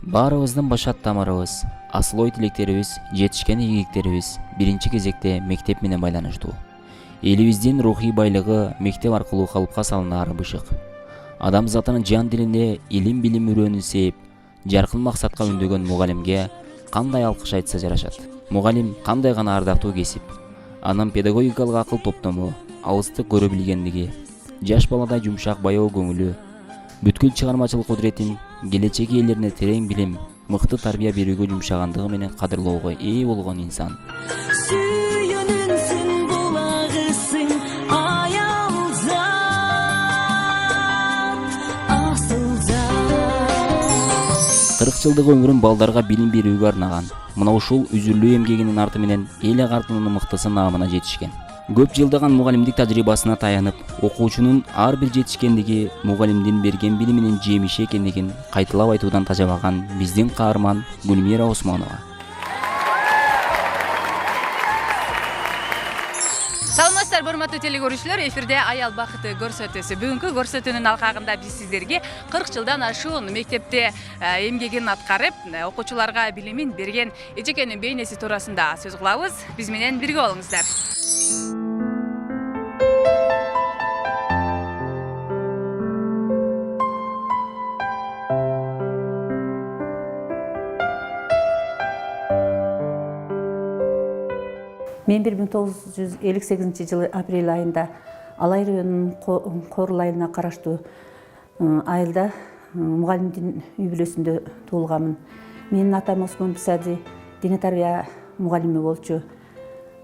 Баарыбыздын башат тамырыбыз, асыл ой тилектерибиз, жетишкен ийгиликтерибиз биринчи кезекте мектеп менен байланыштуу. Элибиздин рухий байлыгы мектеп аркылуу калыпка салынаары бышык. Адамзатынын жан дилинде илим билим үрөөнү сээп, жаркын максатка үндөгөн мугалимге кандай алкыш айтса жарашат. Мугалим кандай гана ардактуу кесип. Анын педагогикалык акыл топтому, алыстык көрө билгендиги, жаш баладай жумшак баяу көңүлү, бүткүл чыгармачылык кудуретин келечек ээлерине терең билим, мыкты тарбия берүүгө жумшагандыгы менен кадырлоого ээ болгон инсан. Сүйөнүнсүң булагысың аялзат, асылзат. 40 жылдык өмүрүн балдарга билим берүүгө арнаган. Мына ушул үзүрлүү эмгегинин арты менен эл агартынын мыктысы наамына жетишкен. Көп жылдаган мугалимдик тажрыйбасына таянып, окуучунун ар бир жетишкендиги мугалимдин берген билиминин жемиши экендигин кайталап айтуудан тажабаган биздин каарман Гүлмира Осмонова. Саламатсыздар, урматтуу телекөрүүчүлөр, эфирде аял бакыты көрсөтүүсү. Бүгүнкү көрсөтүүнүн алкагында биз сиздерге 40 жылдан ашуун мектепте эмгегин аткарып, окуучуларга билимин берген эжекенин бейнеси туурасында сөз кылабыз. Биз менен бирге болуңуздар. Мен 1958 жылы апрель айында Алай районунун Корул айылына караштуу айылда мугалимдин үй бүлөсүндө туулганмын. Менин атам Осмон Бисади дене тарбия мугалими болчу.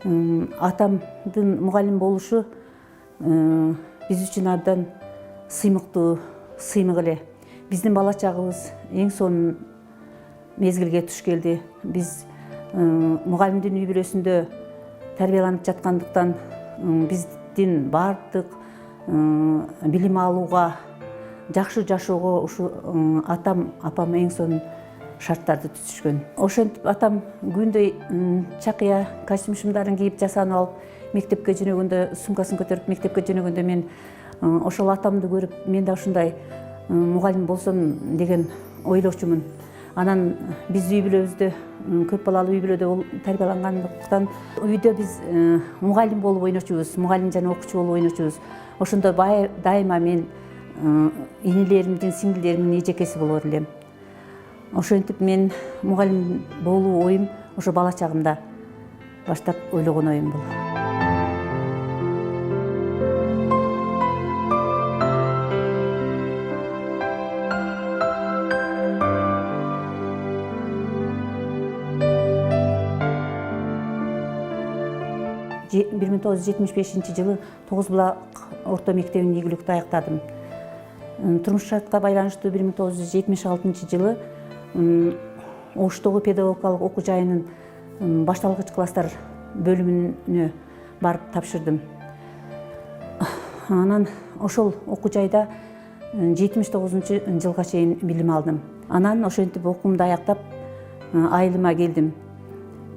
Атамдын мугалим болушу биз үчүн абдан сыймыктуу, сыймык эле. Биздин бала чагыбыз эң сонун мезгилге туш келди. Биз мугалимдин үй бүлөсүндө тарбияланып жаткандыктан биздин бардык билим алууга, жакшы жашоого ушу атам, апам эң сонун шарттарды түзүшкөн. Ошентип атам күндөй чакыя костюм шымдарын кийип жасанып алып, мектепке жөнөгөндө, сумкасын көтөрүп мектепке жөнөгөндө мен ошол атамды көрүп, мен да ушундай мугалим болсом деген ойлочумун. Анан биз үй бүлөбүздө көп балалуу үй бүлөдө тарбиялангандыктан үйдө биз мугалим болуп ойночубуз, мугалим жана окуучу болуп ойночубуз. Ошондо дайыма мен инилеримдин, сиңдилеримдин эжекеси болор элем. Ошентип мен мугалим болуу оюм ошо бала чагымда баштап ойлогон оюм бул. 1975 жылы Тогуз Булак орто мектебин ийгиликтүү аяктадым. Турмуш шартка байланыштуу 1976 жылы Оштогу педагогикалык окуу жайынын башталгыч класстар бөлүмүнө барып тапшырдым. Анан ошол окуу жайда 79 жылга чейин билим алдым. Анан ошентип окуумду аяктап айылыма келдим.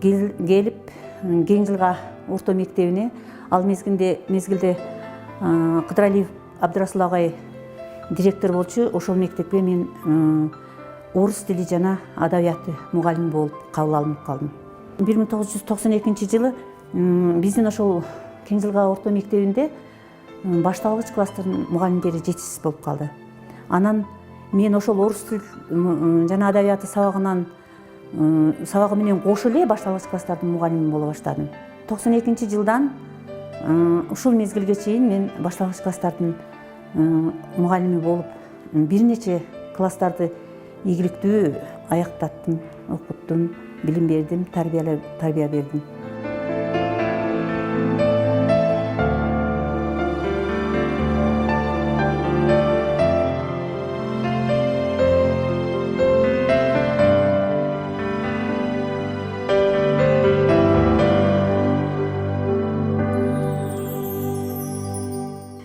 Келип Кең Жылга орто мектебине, ал мезгилде Кыдыралиев Абдырасыл агай директор болчу. Ошол мектепке мен орус тили жана адабияты мугалими болуп кабыл алынып калдым. 1992 жылы биздин ошол Кең Жылга орто мектебинде башталгыч класстын мугалимдери жетишсиз болуп калды. Анан мен ошол орус тил жана адабияты сабагы менен кошо эле башталгыч класстардын мугалими боло баштадым. 92 жылдан ушул мезгилге чейин мен башталгыч класстардын мугалими болуп, бир нече класстарды ийгиликтүү аяктаттым, окуттум, билим бердим, тарбия бердим.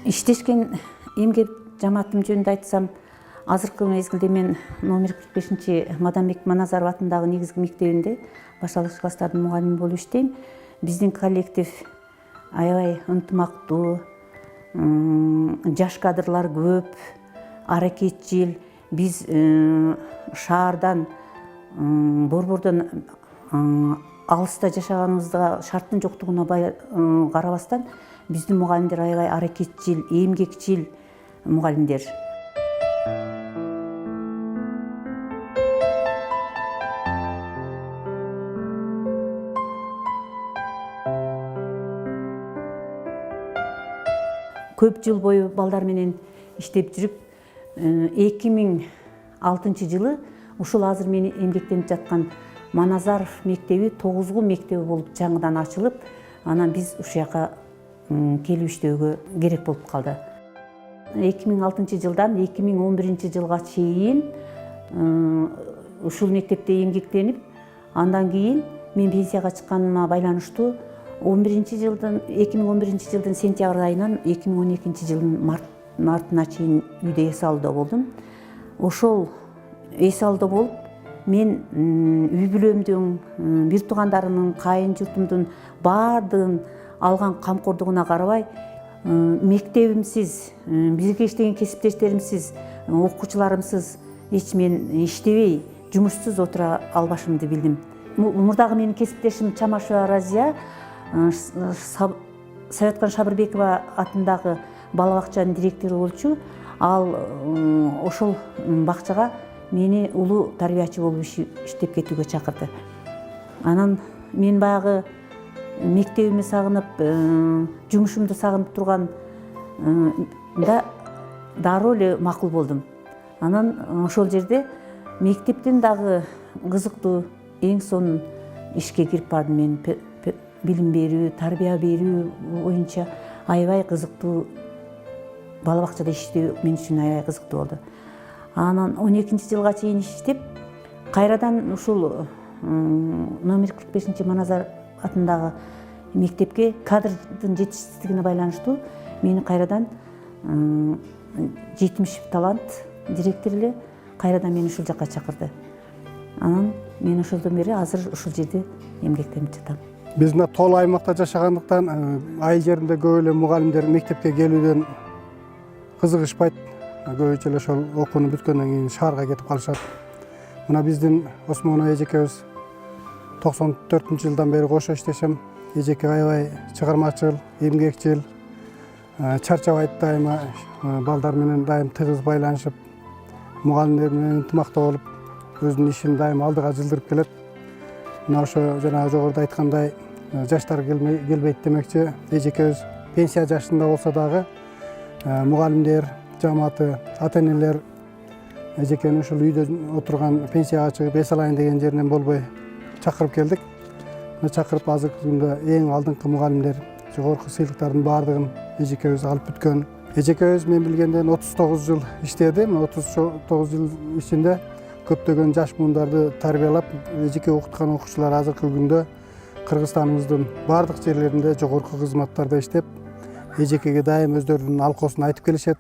Иштешкен эмгек жамаатым жөнүндө айтсам, азыркы мезгилде мен номер 45 Мадамбек Маназаров атындагы негизги мектебинде башталгыч класстардын мугалими болуп иштейм. Биздин коллектив аябай ынтымактуу, жаш кадрлар көп, аракетчил. Биз шаардан борбордон алыста жашаганыбызга шарттын жоктугуна карабастан биздин мугалимдер аябай аракетчил, эмгекчил мугалимдер. Көп жыл бою балдар менен иштеп жүрүп, 2006 жылы ушул азыр мен эмгектенип жаткан Маназаров мектеби 9 мектеби болуп жаңыдан ачылып, анан биз ушул жака келип иштөөгө керек болуп калды. 2006 жылдан 2011 жылга чейин ушул мектепте эмгектенип, андан кийин мен пенсияга чыкканыма байланыштуу 2011 жылдын сентябрь айынан 2012 жылдын мартына чейин үйдө эс алууда болдум. Ошол эс алууда болуп, мен үй бүлөмдүн, бир туугандарымдын, кайын журтумдун баардыгын алган камкордугуна карабай, мектебимсиз, бирге иштеген кесиптештеримсиз, окуучуларымсыз эч мен иштебей, жумушсуз отура албашымды билдим. Мурдагы менин кесиптешим Чамашева Разия Советкан Шабырбекова атындагы бала бакчанын директору болчу. Ал ошол бакчага мени улуу тарбиячы болуп иштеп кетүүгө чакырды. Анан мен баягы мектебимди сагынып, жумушумду сагынып турганда дароо эле макул болдум. Анан ошол жерде мектептен дагы кызыктуу эң сонун ишке кирип бардым. Мен билим берүү, тарбия берүү боюнча аябай кызыктуу, бала бакчада иштөө мен үчүн аябай кызыктуу болду. Анан 12 жылга чейин иштеп, кайрадан ушул номер 45 Маназар атындагы мектепке кадрдын жетишсиздигине байланыштуу мени кайрадан 70 талант директор эле кайрадан мени ушул жака чакырды. Анан мен ошолдон бери азыр ушул жерде эмгектенип жатам. Биз мына тол аймакта жашагандыктан айыл жеринде көп эле мугалимдер мектепке келүүдөн кызыгышпайт. Көбүнчө эле ошол окууну бүткөндөн кийин шаарга кетип калышат. Мына биздин Осмонова эжекебиз 94-жылдан бери кошо иштешем. Эжеке аябай чыгармачыл, эмгекчил, чарчабайт дайыма, балдар менен дайым тыгыз байланышып, мугалимдер менен ынтымактуу болуп, өзүнүн ишин дайым алдыга жылдырып келет. Мына ошо жана жогоруда айткандай, жаштар келбейт демекчи, эжекебиз пенсия жашында болсо дагы мугалимдер, жамааты, ата-энелер эжекени ушул үйдө отурган пенсияга чыгып эс алайын деген жеринен болбой чакырып келдик. Чакырып азыркы күндө эң алдыңкы мугалимдер жогорку сыйлыктардын баардыгын эжекебиз алып бүткөн. Эжекебиз мен билгенден 39 жыл иштеди. 39 жыл ичинде көптөгөн жаш мундарды тарбиялап, эжеке окуткан окуучулар азыркы күндө Кыргызстаныбыздын баардык жерлеринде жогорку кызматтарда иштеп, эжекеге дайым өздөрүнүн алкоосун айтып келишет.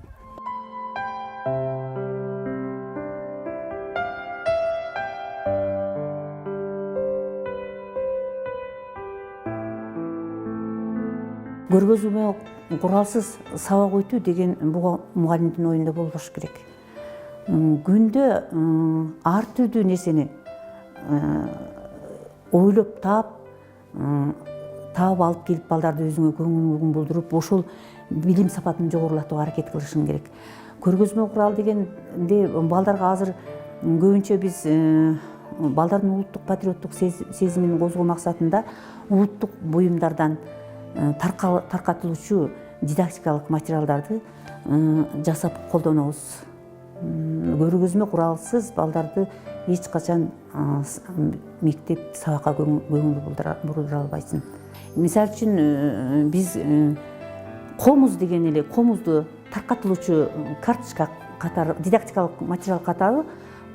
Көргөзмө куралсыз сабак өтүү деген бул мугалимдин оюнда болбош керек. Күндө ар түрдүү нерсени ойлоп таап алып келип балдарды өзүңө көңүлүн булдуруп, ошол билим сапатын жогорулатууга аракет кылышың керек. Көргөзмө курал дегенде балдарга азыр көбүнчө биз балдардын улуттук патриоттук сезимин козгоо максатында улуттук буюмдардан таркатылуучу дидактикалык материалдарды жасап колдонобуз. Көргөзмө куралсыз балдарды эч качан мектеп сабакка көңүл бурдура албайсың. Мисалы үчүн биз комуз деген эле комузду таркатылуучу карточка катары, дидактикалык материал катары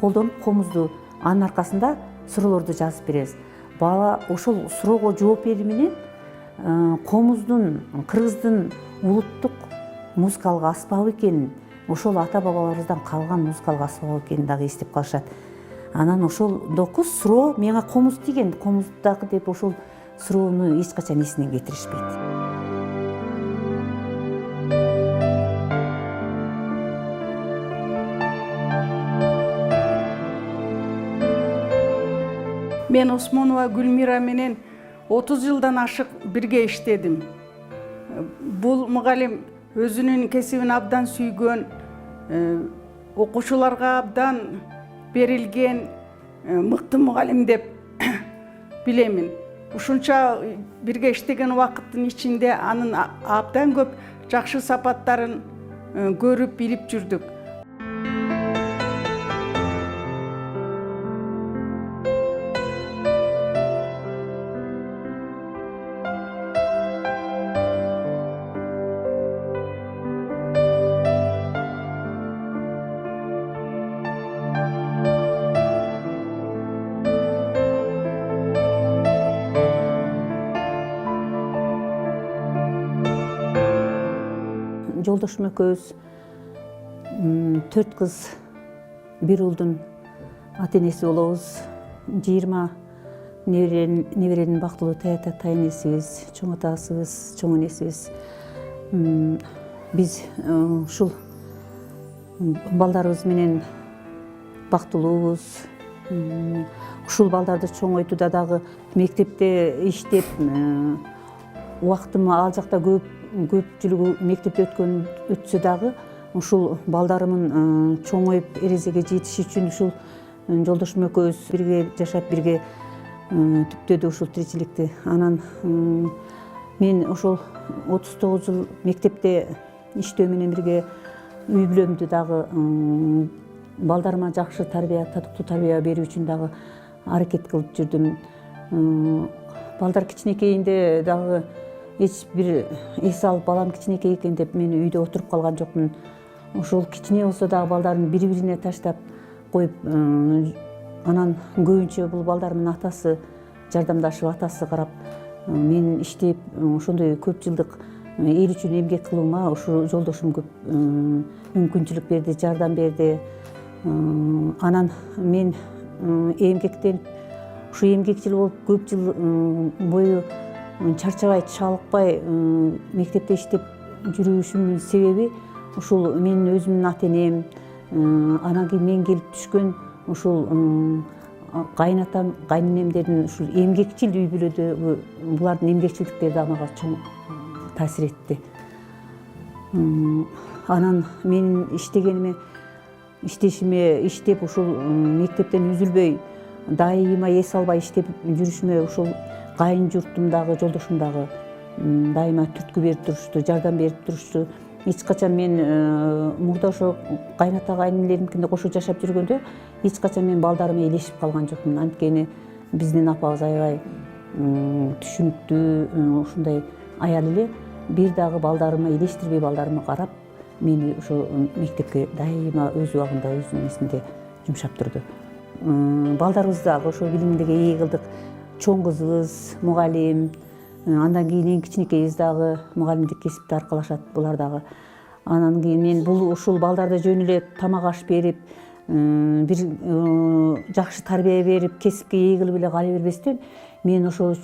колдонуп, комузду анын аркасында суроолорду жазып беребиз. Бала ошол суроого жооп берүү менен комуздун, кыргыздын улуттук музыкалык аспабы экенин, ошол ата-бабаларыбыздан калган музыкалык аспабы экенин дагы эстеп калышат. Анан ошолдоку суроо мага комуз тиген, комуздагы деп ошол суроону эч качан эсинен кетиришпейт. Мен Осмонова Гүлмира менен 30 жылдан ашык бирге иштедим. Бул мугалим өзүнүн кесибин абдан сүйгөн, окуучуларга абдан берилген мыкты мугалим деп билемин. Ушунча бирге иштеген убакыттын ичинде анын абдан көп жакшы сапаттарын көрүп билип жүрдүк. Жолдошум экөөбүз 4 кыз, 1 улдун ата энеси болобуз. 20 неберенин бактылуу тая энесибиз, чоң атасыбыз, чоң энесибиз. Биз ушул балдарыбыз менен бактылуубуз. Ушул балдарды чоңойтууда дагы мектепте иштеп, убактым ал жакта көпчүлүгү мектепте өтсө дагы ушул балдарымын чоңоюп эрезеге жетиш үчүн ушул жолдошум экөөбүз бирге жашап, бирге түптөдү ушул тиричиликти. Анан мен ошол 39 жыл мектепте иштөө менен бирге үй бүлөмдү дагы балдарыма жакшы тарбия, татыктуу тарбия берүү үчүн дагы аракет кылып жүрдүм. Балдар кичинекейинде дагы эч бир эс алып, балам кичинекей экен деп мен үйдө отуруп калган жокмун. Ошол кичине болсо дагы балдарын бири-бирине таштап коюп, анан көбүнчө бул балдарымдын атасы жардамдашып, атасы карап, мен иштеп, ошондой көп жылдык эл үчүн эмгек кылуума ушул жолдошум көп мүмкүнчүлүк берди, жардам берди. Анан мен эмгектенип, ушу эмгекчил болуп көп жыл бою чарчабай, чалыкпай мектепте иштеп жүрүшүмдүн себеби ушул менин өзүмдүн ата энем, анан кийин мен келип түшкөн ушул кайнатам, кайненемдердин ушул эмгекчил үй бүлөдөгү булардын эмгекчиликтери да мага чоң таасир этти. Анан менин иштеп ушул мектептен үзүлбөй дайыма эс албай иштеп жүрүшүмө ушул кайын журтум дагы, жолдошум дагы дайыма түрткү берип турушту, жардам берип турушту. Эч качан мен мурда ошо кайната кайненелеримкинде кошо жашап жүргөндө эч качан мен балдарыма элешип калган жокмун. Анткени биздин апабыз аябай түшүнүктүү, ушундай аял эле. Бир дагы балдарыма элештирбей, балдарыма карап, мени ошо мектепке дайыма өз убагында, өз эмесинде жумшап турду. Балдарыбыз дагы ошо билимдеги ээ кылдык. Чоң кызыбыз мугалим, андан кийин эң кичинекейибиз дагы мугалимдик кесипти аркалашат, булар дагы. Анан кийин мен бул ушул балдарды жөн эле тамак аш берип, бир жакшы тарбия берип, кесипке ээ кылып эле кала бербестен, мен ошол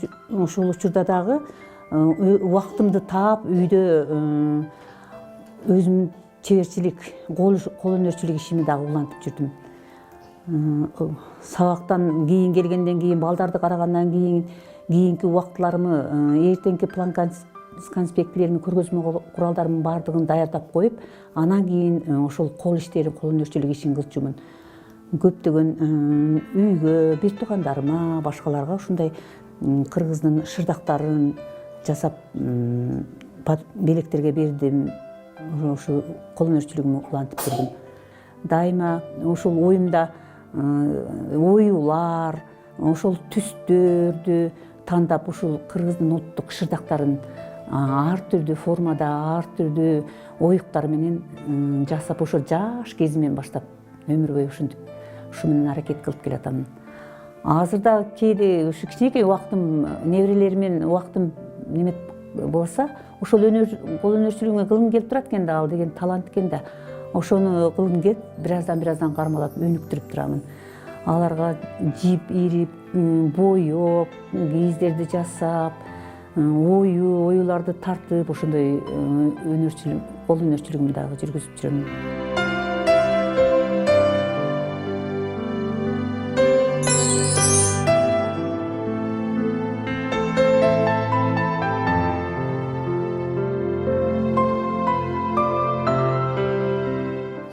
учурда дагы убактымды таап, үйдө өзүмдүн чеберчилик, кол өнөрчүлүк ишими дагы улантып жүрдүм. Сабактан кийин келгенден кийин, балдарды карагандан кийинки убактыларымы, эртеңки план конспектилерими, көргөзмө куралдарымын баардыгын даярдап коюп, анан кийин ошол кол иштерин, кол өнөрчүлүк ишин кылчумун. Көптөгөн үйгө, бир туугандарыма, башкаларга ушундай кыргыздын шырдактарын жасап белектерге бердим. Ошо кол өнөрчүлүгүмү улантып жүрдүм. Дайыма ошол оюмда оюлар, ошол түстөрдү тандап, ушул кыргыздын улуттук шырдактарын ар түрдүү формада, ар түрдүү оюктар менен жасап, ошо жаш кезимен баштап өмүр бою ушу менен аракет кылып келатам. Азырда кээде ушу кичинекей убактым, неберелеримен убактым неме болса, ошол кол өнөрчүлүгүмө кылгым келип турат экен да, ал деген талант экен да. Ошону кылгым келип, бираздан кармалап өнүктүрүп турамын. Аларга жип ирип, боёп, кийиздерди жасап, оюларды тартып, ошондой кол өнөрчүлүгүмдү дагы жүргүзүп жүрөм.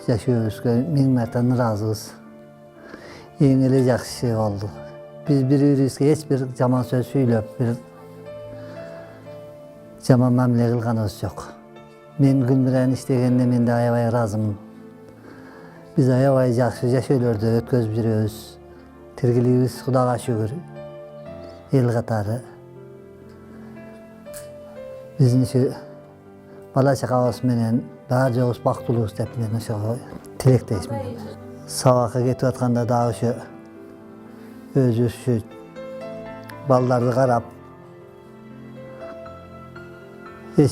жашообузга миң марта ыраазыбыз. Эң эле жакшы болду. Биз бири-бирибизге эч бир жаман сөз сүйлөп, бир жаман мамиле кылганыбыз жок. Мен Гүлмираны иштегенине мен да аябай ыраазымын. Биз аябай жакшы жашоолорду өткөзүп жүрөбүз. Тиргилигибиз Кудайга шүгүр. Эл катары. Биздин ушу бала чагабыз менен баары жогубуз бактылуубуз деп мен ошого тилектейсмин. Сабакка кетип атканда дагы ушу өзүбүз ушу балдарды карап эч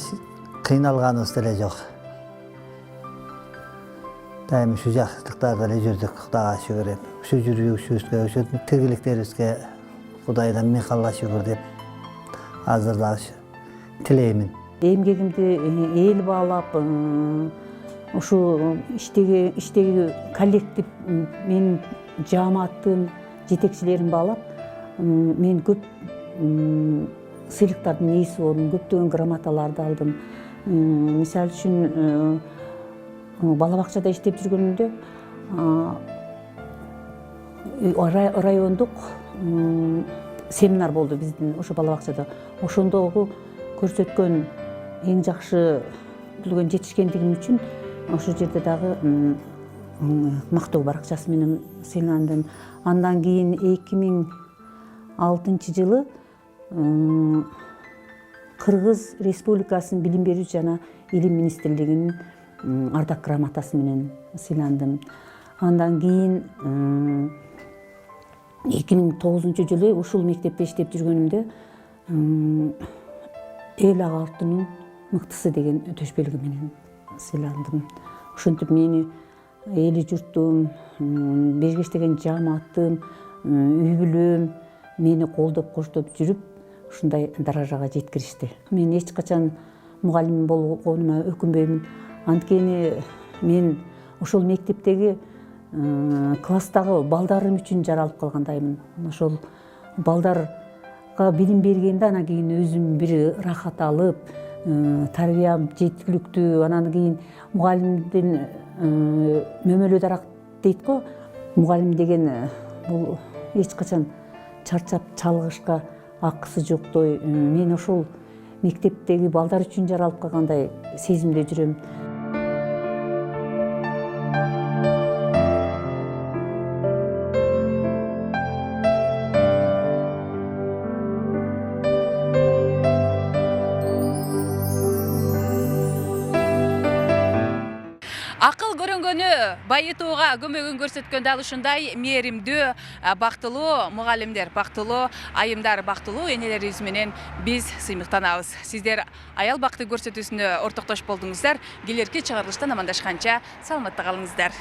кыйналганыбыз деле жок. Дайым ушу жакшылыктарда эле жүрдүк, Кудайга шүгүр. Ушу жүрүшүбүзгө, ушу тиргиликтерибизге Кудайдан миң калла шүгүр деп азыр дагы тилеймин. Эмгегимди эл баалап, ушу иштеги коллектив менин жааматтын жетекчилерин баалап, мен көп сыйлыктардын ээси болдум, көптөгөн грамоталарды алдым. Мисалы үчүн бала бакчада иштеп жүргөнүмдө райондук семинар болду биздин ошо бала бакчада. Ошондогу көрсөткөн эң жакшы билген жетишкендигим үчүн ошол жерде дагы мактоо баракчасы менен сыйландым. Андан кийин 2006 жылы Кыргыз Республикасынын Билим берүү жана Илим министрлигинин ардак грамотасы менен сыйландым. Андан кийин 2009 жылы ушул мектепте иштеп жүргөнүмдө эл агартуунун мыктысы деген төшбөлүгү менен сыйландым. Ошентип мени эли журтум, бергештеген жааматым, үй бүлөм мени колдоп коштоп жүрүп, ушундай даражага жеткиришти. Мен эч качан мугалим болгонума өкүнбөймүн. Анткени мен ошол мектептеги класстагы балдарым үчүн жаралып калгандаймын. Ошол балдарга билим бергенде анан кийин өзүм бир рахат алып, тарбиям жеткиликтүү, анан кийин мугалимдин мөмөлө дарак дейт го. Мугалим деген бул эч качан чарчап чалгышка акысы жоктой. Мен ошол мектептеги балдар үчүн жаралып калгандай сезимде жүрөм. Акыл көрөнгөнү байытууга көмөгүн көрсөткөн дал ушундай мээримдүү, бактылуу мугалимдер, бактылуу айымдар, бактылуу энелерибиз менен биз сыймыктанабыз. Сиздер аял бакты көрсөтүүсүнө ортоктош болдуңуздар. Келерки чыгарылыштан амандашканча саламатта калыңыздар.